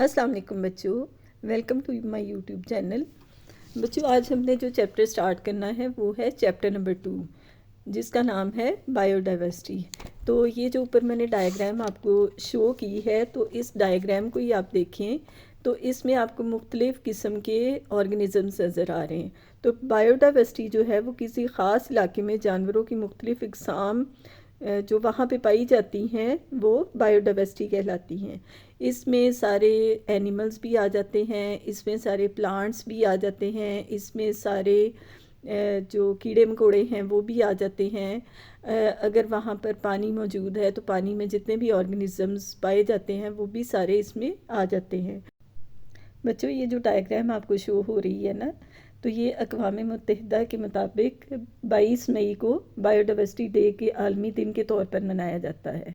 अस्सलाम वालेकुम बच्चों, welcome to my YouTube channel. बच्चों, आज हमने जो चैप्टर स्टार्ट करना है वो है चैप्टर नंबर 2, जिसका नाम है बायोडाइवर्सिटी। तो ये जो ऊपर मैंने डायग्राम आपको शो की है, तो इस डायग्राम को ही आप देखें तो इसमें आपको मुख्तलिफ़ किस्म के ऑर्गेनिज़म्स नज़र आ रहे हैं। तो बायोडाइवर्सिटी जो है वो किसी ख़ास इलाके में जानवरों की मुख्तलिफ़ इक़साम जो वहाँ पे पाई जाती हैं वो बायोडाइवर्सिटी कहलाती हैं। इसमें सारे एनिमल्स भी आ जाते हैं, इसमें सारे प्लांट्स भी आ जाते हैं, इसमें सारे जो कीड़े मकोड़े हैं वो भी आ जाते हैं। अगर वहाँ पर पानी मौजूद है तो पानी में जितने भी ऑर्गेनिज़म्स पाए जाते हैं वो भी सारे इसमें आ जाते हैं। बच्चों, ये जो डायग्राम आपको शो हो रही है ना, तो ये अक़वाम मुत्तहिदा के मुताबिक 22 मई को बायोडाइवर्सिटी डे के आलमी दिन के तौर पर मनाया जाता है।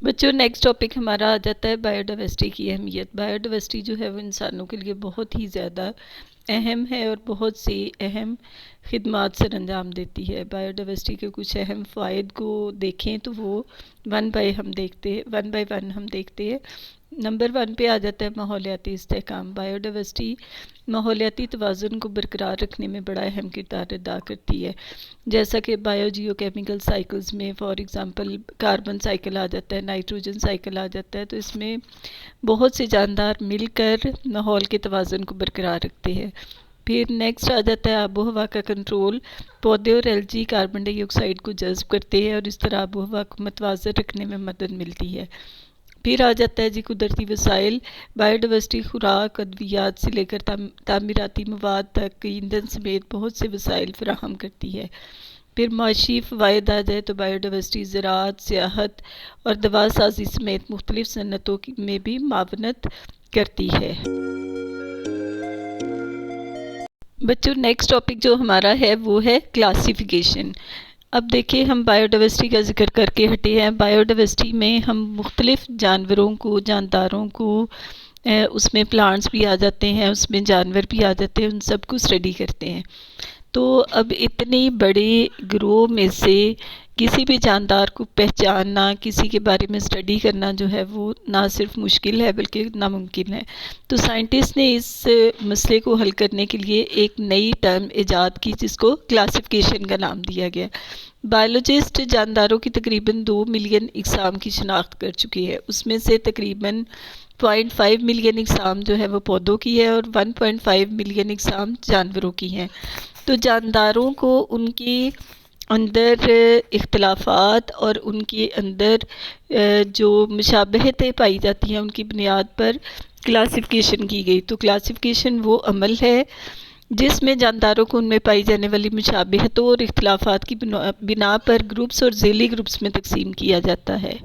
बच्चों, नेक्स्ट टॉपिक हमारा आ जाता है बायोडाइवर्सिटी की अहमियत। बायोडाइवर्सिटी जो है वो इंसानों के लिए बहुत ही ज़्यादा अहम है और बहुत सी अहम खिदमात सर अंजाम देती है। बायोडाइवर्सिटी के कुछ अहम फ़ायद को देखें तो वो वन बाय वन हम देखते हैं। नंबर 1 पे आ जाता है माहौलियाती इस्तेहकाम। बायोडाइवर्सिटी माहौलियाती तवाज़ुन को बरकरार रखने में बड़ा अहम किरदार अदा करती है। जैसा कि बायोजियोकेमिकल साइकिल्स में फॉर एग्ज़ाम्पल कार्बन साइकिल आ जाता है, नाइट्रोजन साइकिल आ जाता है, तो इसमें बहुत से जानदार मिलकर माहौल के तवाज़ुन को बरकरार रखते हैं। फिर नेक्स्ट आ जाता है आबो हवा का कंट्रोल। पौधे और एल्गी कार्बन डाइऑक्साइड को जज़्ब करते हैं और इस तरह आबो हवा को मतवाज़न रखने में मदद मिलती है। फिर आ जाता है जी कुदरती वसाइल। बायोडाइवर्सिटी खुराक, अद्वियात से लेकर तामीराती मवाद तक ईंधन समेत बहुत से वसाइल फराहम करती है। फिर माशी फ़वाइद आ जाए तो बायोडाइवर्सिटी ज़राअत, सियाहत और दवा साजी समेत मुख्तलिफ़ सन्नतों में भी मावनत करती है। बच्चों, नेक्स्ट टॉपिक जो हमारा है वो है क्लासिफिकेशन। अब देखिए, हम बायोडाइवर्सिटी का जिक्र करके हटे हैं। बायोडाइवर्सिटी में हम मुख्तलिफ़ जानवरों को, जानदारों को, उसमें प्लांट्स भी आ जाते हैं, उसमें जानवर भी आ जाते हैं, उन सब को स्टडी करते हैं। तो अब इतने बड़े ग्रोह में से किसी भी जानदार को पहचानना, किसी के बारे में स्टडी करना जो है वो ना सिर्फ मुश्किल है बल्कि नामुमकिन है। तो साइंटिस्ट ने इस मसले को हल करने के लिए एक नई टर्म ईजाद की जिसको क्लासिफिकेशन का नाम दिया गया। बायोलॉजिस्ट जानदारों की तकरीबन 2 मिलियन इकसाम की शनाख्त कर चुकी है। उसमें से तकरीबन 0.5 मिलियन इकसाम जो है वो पौधों की है और 1.5 मिलियन इकसाम जानवरों की हैं। तो जानदारों को उनकी अंदर इख्तलाफात और उनके अंदर जो मुशाबहतें पाई जाती हैं उनकी बुनियाद पर क्लासिफिकेशन की गई। तो क्लासिफिकेशन वो अमल है जिसमें जानदारों को उनमें पाई जाने वाली मुशाबहतों और इख्तलाफात की बिना पर ग्रुप्स और ज़ेली ग्रुप्स में तकसीम किया जाता है।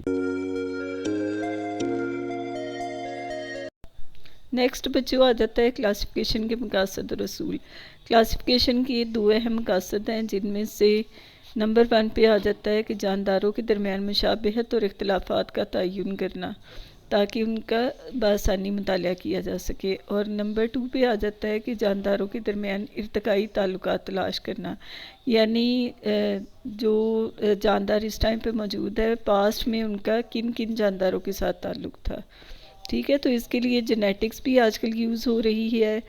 नेक्स्ट बच्चों आ जाता है क्लासिफिकेशन के मकासद और असूल। क्लासिफिकेशन की 2 अहम मकासद हैं, जिनमें से नंबर 1 पे आ जाता है कि जानदारों के दरमियान मुशाबहत और इख्तलाफात का तयन करना ताकि उनका बआसानी मुताला किया जा सके। और नंबर 2 पे आ जाता है कि जानदारों के दरमियान इर्तिकाई ताल्लुकात तलाश करना, यानी जो जानदार इस टाइम पे मौजूद है, पास्ट में उनका किन किन जानदारों के साथ ताल्लुक़ था। ठीक है, तो इसके लिए जेनेटिक्स भी आजकल यूज़ हो रही है।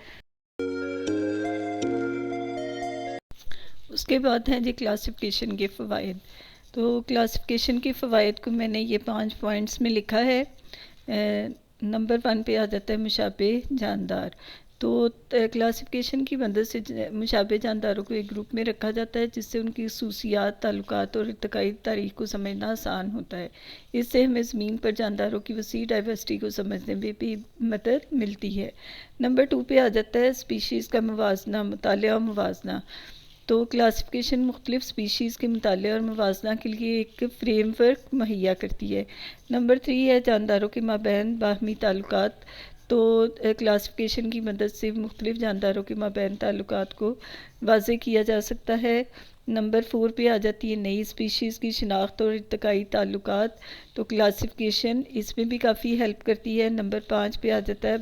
उसके बाद हैं जी क्लासिफिकेशन के फ़वाइद। तो क्लासिफिकेशन के फ़वाइद को मैंने ये 5 पॉइंट्स में लिखा है। नंबर 1 पे आ जाता है मुशाबे जानदार। तो क्लासिफिकेशन की मदद से मुशाबे जानदारों को एक ग्रुप में रखा जाता है जिससे उनकी खसूसियात, ताल्लुकात और इर्तिकाई तारीख को समझना आसान होता है। इससे हमें ज़मीन पर जानदारों की वसी डाइवर्सिटी को समझने में भी मदद मिलती है। नंबर 2 पे आ जाता है स्पीशीज़ का मुवाजना, मुतालिया और मुवाजना। तो क्लासिफिकेशन मुख्तलिफ़ स्पीशीज़ के मुताले और मुवाजना के लिए एक फ्रेमवर्क मुहैया करती है। नंबर 3 है जानदारों के माबैन बाहमी ताल्लुकात। तो क्लासिफिकेशन की मदद से मुख्तलिफ़ जानदारों के माबैन ताल्लुकात को वाज़े किया जा सकता है। नंबर 4 पे आ जाती है नई स्पीशीज़ की शिनाख्त और इर्तिकाई ताल्लुकात। तो क्लासिफिकेशन इसमें भी काफ़ी हेल्प करती है। नंबर 5 पे आ जाता है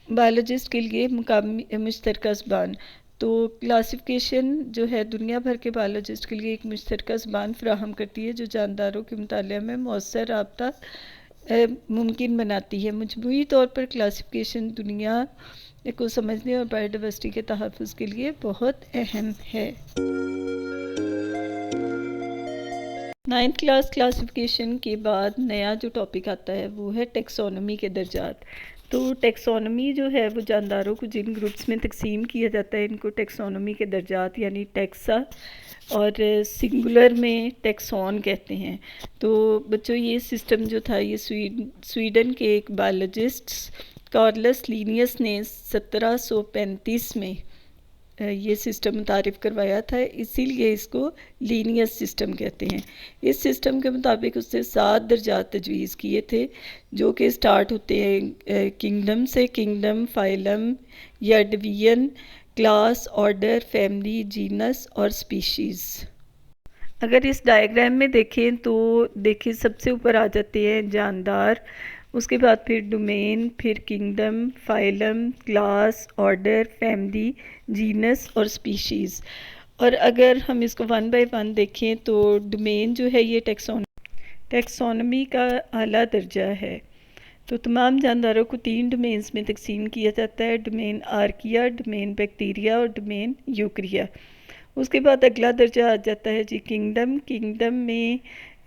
बायोलॉजिस्ट के लिए मुकामी मुश्तरका ज़बान। तो क्लासिफिकेशन जो है दुनिया भर के बायोलॉजिस्ट के लिए एक मुश्तरका ज़बान फ़राहम करती है जो जानदारों के मुताले में मौसर राब्ता मुमकिन बनाती है। मजमूई तौर पर क्लासिफिकेशन दुनिया को समझने और बायोडाइवर्सिटी के तहफ़्फ़ुज़ के लिए बहुत अहम है। 9th क्लास क्लासिफिकेशन के बाद नया जो टॉपिक आता है वो है टेक्सोनॉमी के दर्जात। तो टेक्सोनॉमी जो है वो जानदारों को जिन ग्रुप्स में तकसीम किया जाता है इनको टेक्सोनॉमी के दर्जात यानी टैक्सा और सिंगुलर में टैक्सॉन कहते हैं। तो बच्चों ये सिस्टम जो था ये स्वीडन के एक बायोलॉजिस्ट कार्लस लीनियस ने 1735 में ये सिस्टम मुतारिफ़ करवाया था, इसीलिए इसको लीनियस सिस्टम कहते हैं। इस सिस्टम के मुताबिक उसने 7 दर्जात तजवीज़ किए थे जो कि स्टार्ट होते हैं किंगडम से। किंगडम, फाइलम या division, class, order, family, genus और स्पीशीज़। अगर इस डायग्राम में देखें तो देखिए सबसे ऊपर आ जाते हैं जानदार, उसके बाद फिर डोमेन, फिर kingdom, phylum, class, order, family, genus और स्पीशीज़। और अगर हम इसको वन बाय वन देखें तो डोमेन जो है ये टैक्सोनॉमी का आला दर्जा है। तो तमाम जानदारों को 3 डोमेन्स में तकसीम किया जाता है, डोमेन आर्किया, डोमेन बैक्टीरिया और डोमेन यूकरिया। उसके बाद अगला दर्जा आ जाता है जी किंगडम। किंगडम में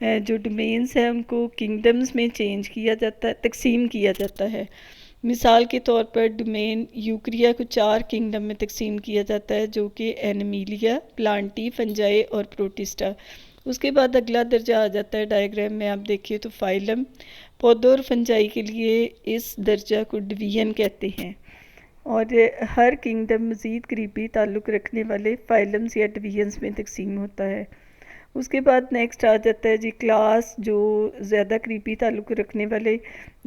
जो डोमेन्स हैं उनको किंगडम्स में चेंज किया जाता है, तकसीम किया जाता है। मिसाल के तौर पर डोमेन यूकरिया को 4 किंगडम में तकसीम किया जाता है जो कि एनिमिलिया, प्लांटी, फंजाई और प्रोटिस्टा। उसके बाद अगला दर्जा आ जाता है डायग्राम में आप देखिए तो फाइलम। पौधों और फंजाई के लिए इस दर्जा को डिवीजन कहते हैं और हर किंगडम मज़ीद करीबी ताल्लुक़ रखने वाले फाइलम्स या डिवीजन्स में तकसीम होता है। उसके बाद नेक्स्ट आ जाता है जी क्लास, जो ज़्यादा करीबी ताल्लुक़ रखने वाले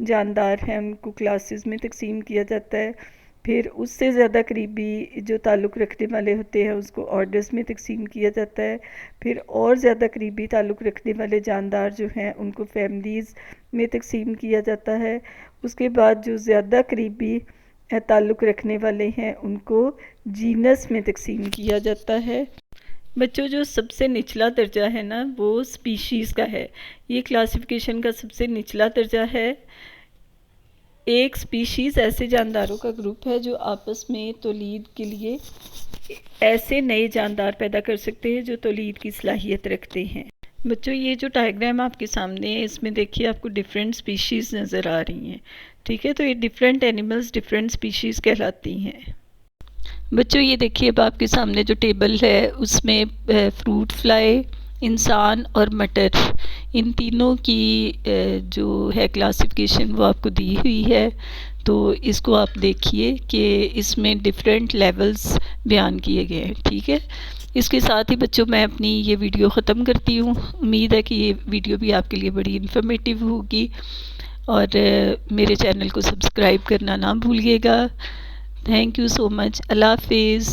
जानदार हैं उनको क्लासेस में तकसीम किया जाता है। फिर उससे ज़्यादा करीबी जो ताल्लुक़ रखने वाले होते हैं उसको ऑर्डर्स में तकसीम किया जाता है। फिर और ज़्यादा करीबी ताल्लुक़ रखने वाले जानदार जो हैं उनको फैमिलीज़ में तकसीम किया जाता है। उसके बाद जो ज़्यादा करीबी ताल्लुक़ रखने वाले हैं उनको जीनस में तकसीम किया जाता है। बच्चों जो सबसे निचला दर्जा है ना वो स्पीशीज़ का है। ये क्लासिफिकेशन का सबसे निचला दर्जा है। एक स्पीशीज़ ऐसे जानदारों का ग्रुप है जो आपस में तौलीद के लिए ऐसे नए जानदार पैदा कर सकते हैं जो तौलीद की सलाहियत रखते हैं। बच्चों ये जो डायग्राम आपके सामने है इसमें देखिए आपको डिफरेंट स्पीशीज़ नज़र आ रही हैं, ठीक है। तो ये डिफरेंट एनिमल्स डिफरेंट स्पीशीज़ कहलाती हैं। बच्चों ये देखिए अब आपके सामने जो टेबल है उसमें फ्रूट फ्लाई, इंसान और मटर, इन तीनों की जो है क्लासिफिकेशन वो आपको दी हुई है। तो इसको आप देखिए कि इसमें डिफरेंट लेवल्स बयान किए गए हैं, ठीक है। इसके साथ ही बच्चों मैं अपनी ये वीडियो ख़त्म करती हूँ। उम्मीद है कि ये वीडियो भी आपके लिए बड़ी इन्फॉर्मेटिव होगी और मेरे चैनल को सब्सक्राइब करना ना भूलिएगा। Thank you so much. अल्लाह हाफिज़।